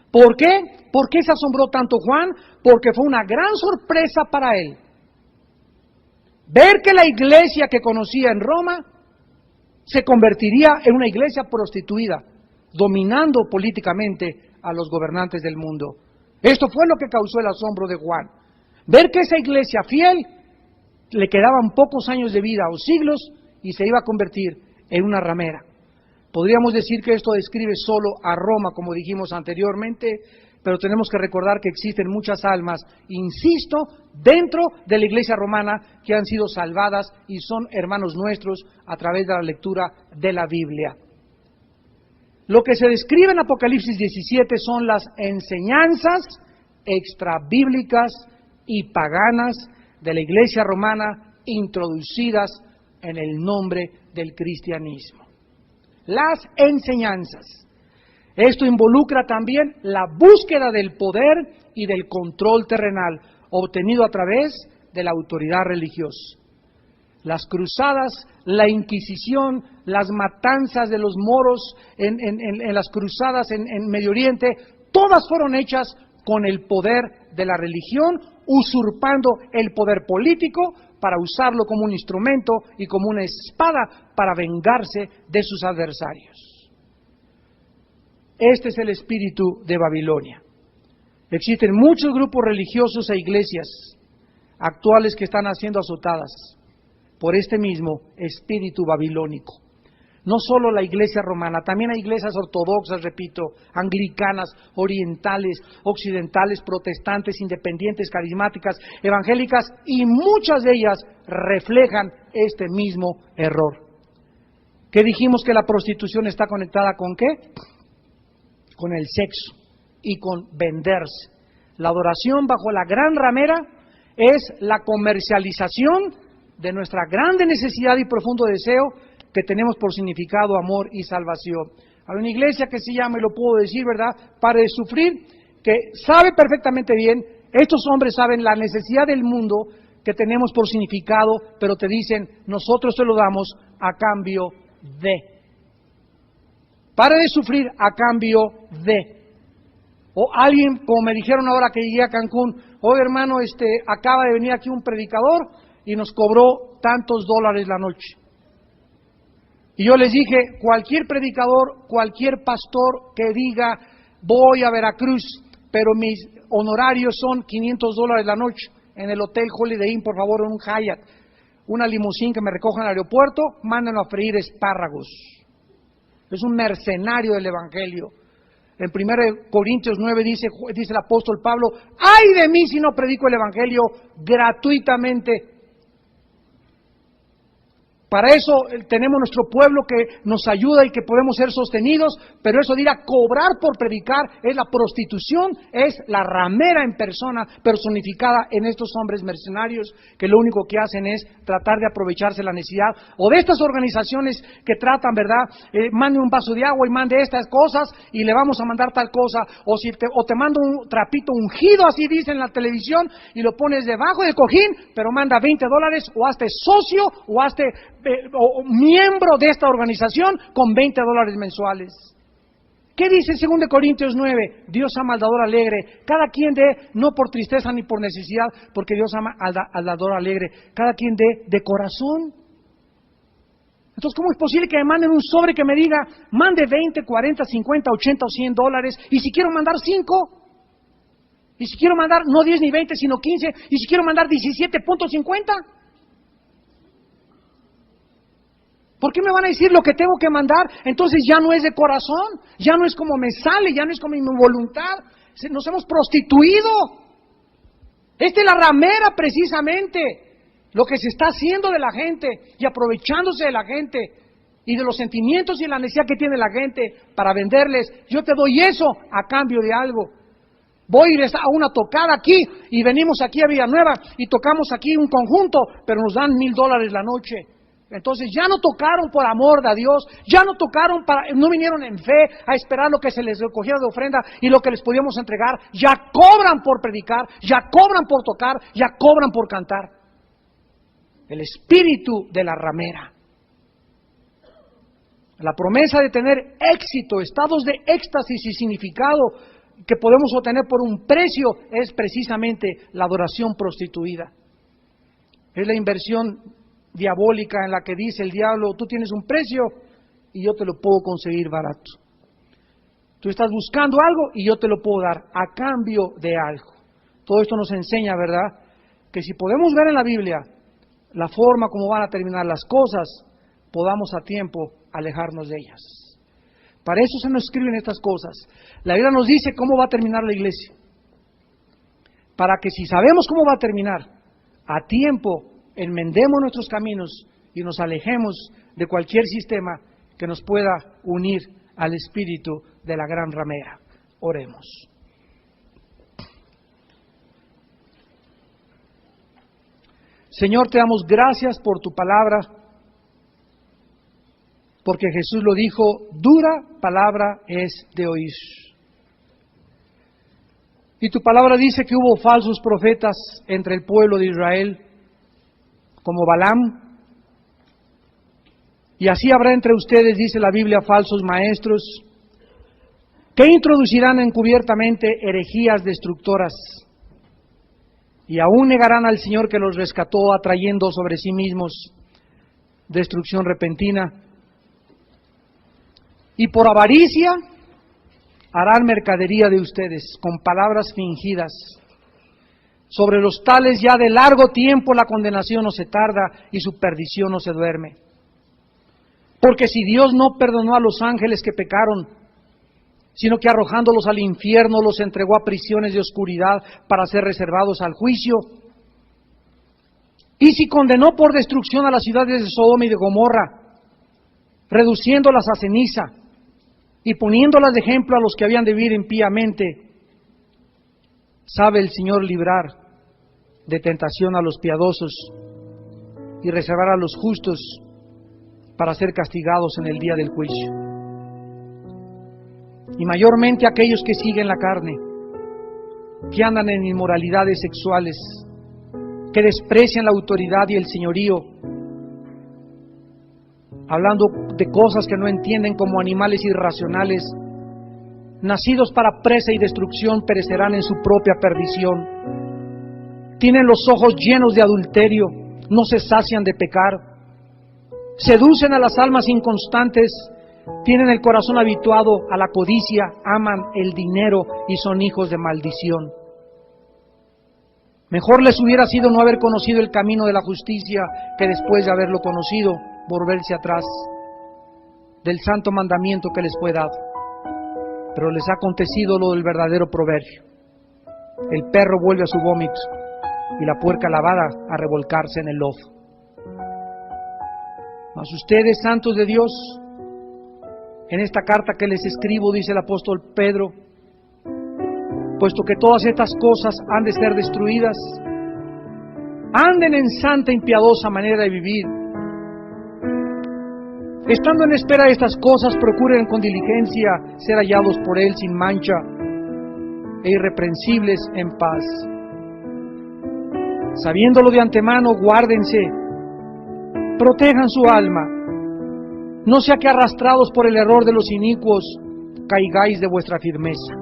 ¿Por qué? ¿Por qué se asombró tanto Juan? Porque fue una gran sorpresa para él ver que la iglesia que conocía en Roma se convertiría en una iglesia prostituida, dominando políticamente a los gobernantes del mundo. Esto fue lo que causó el asombro de Juan. Ver que esa iglesia fiel le quedaban pocos años de vida o siglos y se iba a convertir en una ramera. Podríamos decir que esto describe solo a Roma, como dijimos anteriormente, pero tenemos que recordar que existen muchas almas, insisto, dentro de la iglesia romana que han sido salvadas y son hermanos nuestros a través de la lectura de la Biblia. Lo que se describe en Apocalipsis 17 son las enseñanzas extrabíblicas y paganas de la iglesia romana introducidas en el nombre del cristianismo. Las enseñanzas. Esto involucra también la búsqueda del poder y del control terrenal obtenido a través de la autoridad religiosa. Las cruzadas, la Inquisición, las matanzas de los moros en las cruzadas en Medio Oriente, todas fueron hechas con el poder de la religión, usurpando el poder político para usarlo como un instrumento y como una espada para vengarse de sus adversarios. Este es el espíritu de Babilonia. Existen muchos grupos religiosos e iglesias actuales que están siendo azotadas por este mismo espíritu babilónico. No solo la iglesia romana, también hay iglesias ortodoxas, repito, anglicanas, orientales, occidentales, protestantes, independientes, carismáticas, evangélicas, y muchas de ellas reflejan este mismo error. ¿Qué dijimos que la prostitución está conectada con qué? Con el sexo y con venderse. La adoración bajo la gran ramera es la comercialización de nuestra grande necesidad y profundo deseo que tenemos por significado, amor y salvación. Hay una iglesia que se llama, y lo puedo decir, ¿verdad?, Pare de Sufrir, que sabe perfectamente bien, estos hombres saben la necesidad del mundo que tenemos por significado, pero te dicen, nosotros te lo damos a cambio de. Pare de sufrir a cambio de. O alguien, como me dijeron ahora que llegué a Cancún, oye hermano, acaba de venir aquí un predicador y nos cobró tantos dólares la noche. Y yo les dije, cualquier predicador, cualquier pastor que diga, voy a Veracruz, pero mis honorarios son $500 la noche, en el Hotel Holiday Inn, por favor, en un Hyatt, una limusín que me recoja en el aeropuerto, mándenlo a freír espárragos. Es un mercenario del Evangelio. En 1 Corintios 9 dice el apóstol Pablo, ¡ay de mí si no predico el Evangelio gratuitamente! Para eso tenemos nuestro pueblo que nos ayuda y que podemos ser sostenidos, pero eso de ir a cobrar por predicar es la prostitución, es la ramera en persona personificada en estos hombres mercenarios que lo único que hacen es tratar de aprovecharse la necesidad, o de estas organizaciones que tratan, ¿verdad? Mande un vaso de agua y mande estas cosas y le vamos a mandar tal cosa, o te mando un trapito ungido, así dice en la televisión, y lo pones debajo del cojín, pero manda $20, o hazte socio, o hazte o miembro de esta organización con $20 mensuales. ¿Qué dice 2 Corintios 9? Dios ama al dador alegre. Cada quien dé, no por tristeza ni por necesidad, porque Dios ama al dador alegre. Cada quien dé de corazón. Entonces, ¿cómo es posible que me manden un sobre que me diga, mande 20, 40, 50, 80 o $100? Y si quiero mandar 5, y si quiero mandar no 10 ni 20, sino 15, y si quiero mandar 17.50. ¿Por qué me van a decir lo que tengo que mandar? Entonces ya no es de corazón, ya no es como me sale, ya no es como mi voluntad. Nos hemos prostituido. Esta es la ramera precisamente, lo que se está haciendo de la gente y aprovechándose de la gente y de los sentimientos y de la necesidad que tiene la gente para venderles. Yo te doy eso a cambio de algo. Voy a ir a una tocada aquí y venimos aquí a Villanueva y tocamos aquí un conjunto, pero nos dan $1,000 la noche. Entonces ya no tocaron por amor de Dios, ya no tocaron no vinieron en fe a esperar lo que se les recogiera de ofrenda y lo que les podíamos entregar, ya cobran por predicar, ya cobran por tocar, ya cobran por cantar. El espíritu de la ramera. La promesa de tener éxito, estados de éxtasis y significado que podemos obtener por un precio es precisamente la adoración prostituida. Es la inversión diabólica en la que dice el diablo, tú tienes un precio y yo te lo puedo conseguir barato. Tú estás buscando algo y yo te lo puedo dar a cambio de algo. Todo esto nos enseña, ¿verdad?, que si podemos ver en la Biblia la forma como van a terminar las cosas, podamos a tiempo alejarnos de ellas. Para eso se nos escriben estas cosas. La Biblia nos dice cómo va a terminar la iglesia. Para que si sabemos cómo va a terminar, a tiempo enmendemos nuestros caminos y nos alejemos de cualquier sistema que nos pueda unir al espíritu de la gran ramera. Oremos. Señor, te damos gracias por tu palabra, porque Jesús lo dijo, dura palabra es de oír. Y tu palabra dice que hubo falsos profetas entre el pueblo de Israel, como Balaam, y así habrá entre ustedes, dice la Biblia, falsos maestros, que introducirán encubiertamente herejías destructoras, y aún negarán al Señor que los rescató, atrayendo sobre sí mismos destrucción repentina. Y por avaricia harán mercadería de ustedes con palabras fingidas. Sobre los tales ya de largo tiempo la condenación no se tarda y su perdición no se duerme. Porque si Dios no perdonó a los ángeles que pecaron, sino que arrojándolos al infierno los entregó a prisiones de oscuridad para ser reservados al juicio, y si condenó por destrucción a las ciudades de Sodoma y de Gomorra, reduciéndolas a ceniza y poniéndolas de ejemplo a los que habían de vivir impíamente, sabe el Señor librar de tentación a los piadosos y reservar a los justos para ser castigados en el día del juicio. Y mayormente aquellos que siguen la carne, que andan en inmoralidades sexuales, que desprecian la autoridad y el señorío, hablando de cosas que no entienden, como animales irracionales, nacidos para presa y destrucción, perecerán en su propia perdición. Tienen los ojos llenos de adulterio, no se sacian de pecar, seducen a las almas inconstantes, tienen el corazón habituado a la codicia, aman el dinero y son hijos de maldición. Mejor les hubiera sido no haber conocido el camino de la justicia que después de haberlo conocido, volverse atrás del santo mandamiento que les fue dado. Pero les ha acontecido lo del verdadero proverbio: el perro vuelve a su vómito y la puerca lavada a revolcarse en el lodo. Mas ustedes, santos de Dios, en esta carta que les escribo, dice el apóstol Pedro, puesto que todas estas cosas han de ser destruidas, anden en santa y piadosa manera de vivir. Estando en espera de estas cosas, procuren con diligencia ser hallados por Él sin mancha e irreprensibles en paz. Sabiéndolo de antemano, guárdense, protejan su alma, no sea que arrastrados por el error de los inicuos, caigáis de vuestra firmeza.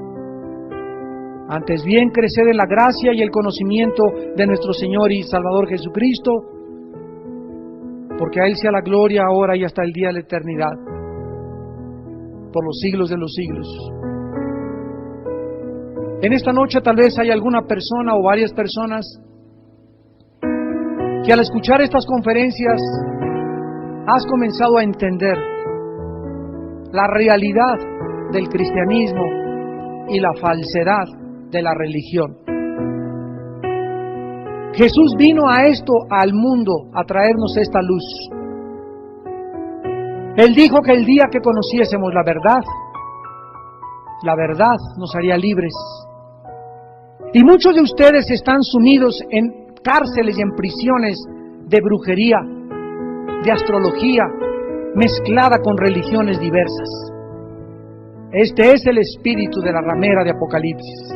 Antes bien, creced en la gracia y el conocimiento de nuestro Señor y Salvador Jesucristo, porque a Él sea la gloria ahora y hasta el día de la eternidad, por los siglos de los siglos. En esta noche tal vez hay alguna persona o varias personas que al escuchar estas conferencias has comenzado a entender la realidad del cristianismo y la falsedad de la religión. Jesús vino a esto, al mundo, a traernos esta luz. Él dijo que el día que conociésemos la verdad nos haría libres. Y muchos de ustedes están sumidos en cárceles y en prisiones de brujería, de astrología, mezclada con religiones diversas. Este es el espíritu de la ramera de Apocalipsis.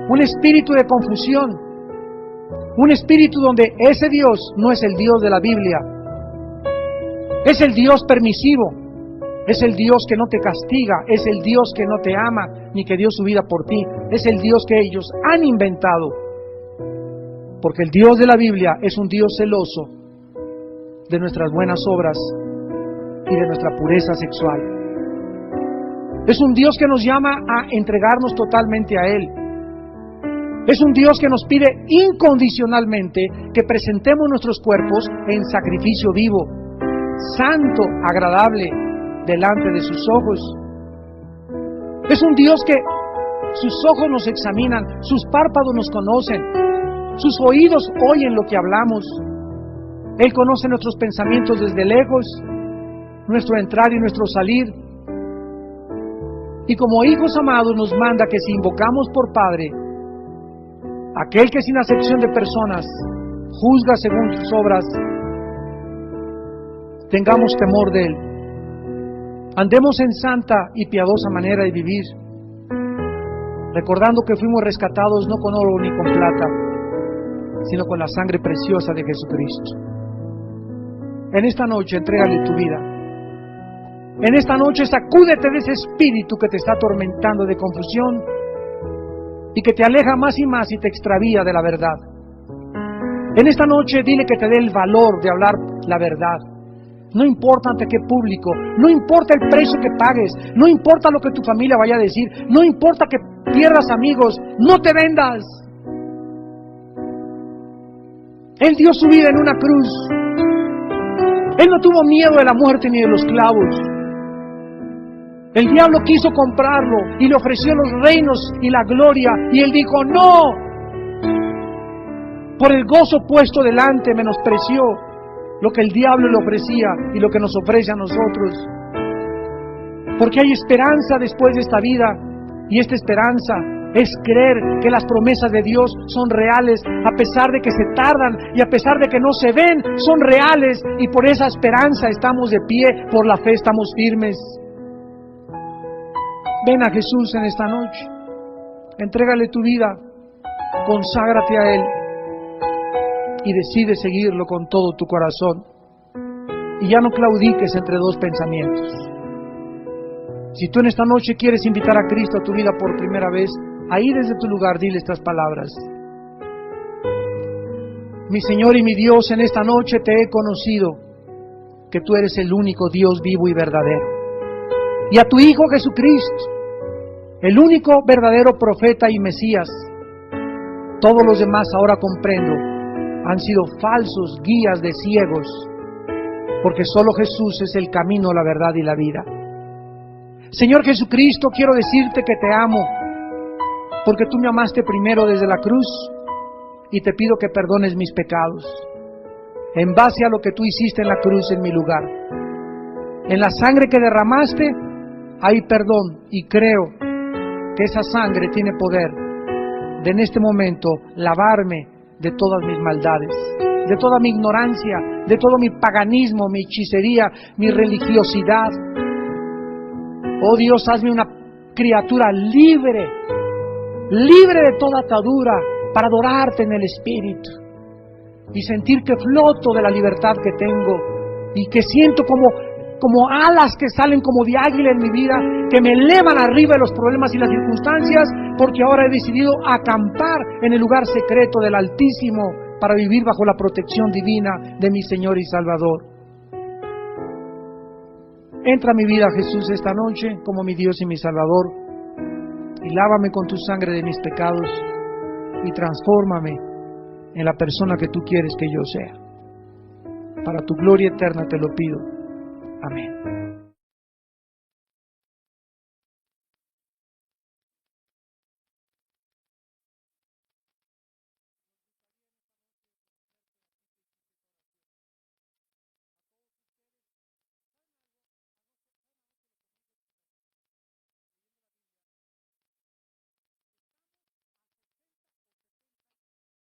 Un espíritu de confusión. Un espíritu donde ese Dios no es el Dios de la Biblia. Es el Dios permisivo. Es el Dios que no te castiga. Es el Dios que no te ama ni que dio su vida por ti. Es el Dios que ellos han inventado. Porque el Dios de la Biblia es un Dios celoso de nuestras buenas obras y de nuestra pureza sexual. Es un Dios que nos llama a entregarnos totalmente a Él. Es un Dios que nos pide incondicionalmente que presentemos nuestros cuerpos en sacrificio vivo, santo, agradable, delante de sus ojos. Es un Dios que sus ojos nos examinan, sus párpados nos conocen, sus oídos oyen lo que hablamos. Él conoce nuestros pensamientos desde lejos, nuestro entrar y nuestro salir. Y como hijos amados nos manda que si invocamos por Padre, aquel que sin acepción de personas juzga según sus obras, tengamos temor de Él. Andemos en santa y piadosa manera de vivir, recordando que fuimos rescatados no con oro ni con plata, sino con la sangre preciosa de Jesucristo. En esta noche entrégale tu vida. En esta noche sacúdete de ese espíritu que te está atormentando de confusión y que te aleja más y más y te extravía de la verdad. En esta noche dile que te dé el valor de hablar la verdad. No importa ante qué público, no importa el precio que pagues, no importa lo que tu familia vaya a decir, no importa que pierdas amigos, no te vendas. Él dio su vida en una cruz. Él no tuvo miedo de la muerte ni de los clavos. El diablo quiso comprarlo y le ofreció los reinos y la gloria, y él dijo no. Por el gozo puesto delante menospreció lo que el diablo le ofrecía y lo que nos ofrece a nosotros. Porque hay esperanza después de esta vida, y esta esperanza es creer que las promesas de Dios son reales, a pesar de que se tardan y a pesar de que no se ven, son reales, y por esa esperanza estamos de pie, por la fe estamos firmes. Ven a Jesús en esta noche, entrégale tu vida, conságrate a Él y decide seguirlo con todo tu corazón. Y ya no claudiques entre dos pensamientos. Si tú en esta noche quieres invitar a Cristo a tu vida por primera vez, ahí desde tu lugar dile estas palabras: mi Señor y mi Dios, en esta noche te he conocido que tú eres el único Dios vivo y verdadero, y a tu Hijo Jesucristo, el único verdadero profeta y Mesías. Todos los demás, ahora comprendo, han sido falsos guías de ciegos, porque solo Jesús es el camino, la verdad y la vida. Señor Jesucristo, quiero decirte que te amo, porque tú me amaste primero desde la cruz, y te pido que perdones mis pecados, en base a lo que tú hiciste en la cruz en mi lugar. En la sangre que derramaste hay perdón, y creo que esa sangre tiene poder de en este momento lavarme de todas mis maldades, de toda mi ignorancia, de todo mi paganismo, mi hechicería, mi religiosidad. Oh Dios, hazme una criatura libre, libre de toda atadura, para adorarte en el Espíritu y sentir que floto de la libertad que tengo y que siento como alas que salen como de águila en mi vida, que me elevan arriba de los problemas y las circunstancias, porque ahora he decidido acampar en el lugar secreto del Altísimo para vivir bajo la protección divina de mi Señor y Salvador. Entra a mi vida, Jesús, esta noche como mi Dios y mi Salvador, y lávame con tu sangre de mis pecados y transfórmame en la persona que tú quieres que yo sea. Para tu gloria eterna te lo pido. Amén.